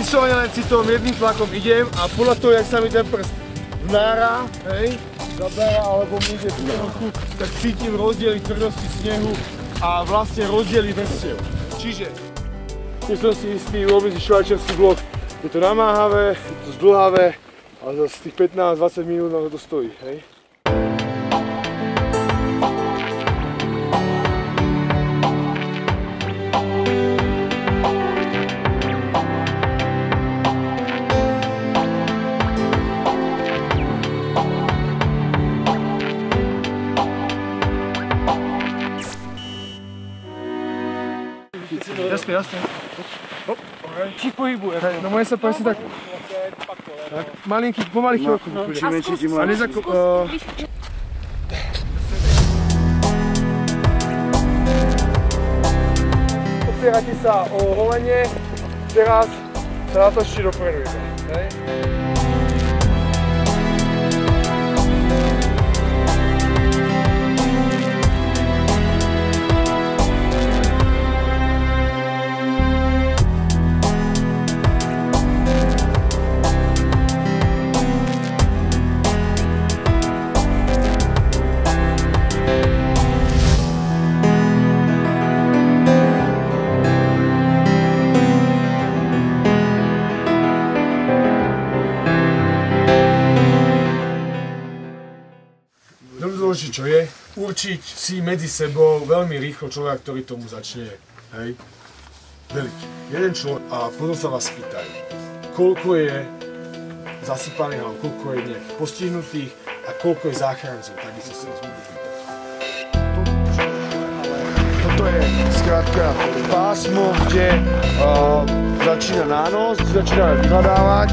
vyslovene len citom jedným tlakom idem a podľa toho, jak sa mi ten prst vnára, hej, zabera alebo mi ide trochu, tak cítim rozdiely tvrdosti snehu a vlastne rozdiely vrstiev. Čiže nie som si istý, vôbec švajčiarsky blok. Je to namáhavé, je to zdĺhavé, ale z tých 15-20 minút na to stojí, hej. Jasne, jasne. Hop, či pohybuje. No moje sa presne tak. Malinký, pomalý chvíľku. Čím menší, tým lepší. Opierate sa o holenie, teraz sa natočte dopredu. Čo je? Určiť si medzi sebou veľmi rýchlo človeka, ktorý tomu začne, hej, veliť. Jeden človek a potom sa vás spýtajú, koľko je zasypaných alebo koľko je nejakých postihnutých a koľko je záchrancov, takisto sa vás budú pýtať. Toto je skrátka pásmo, kde začína nános, kde začína vyhľadávať.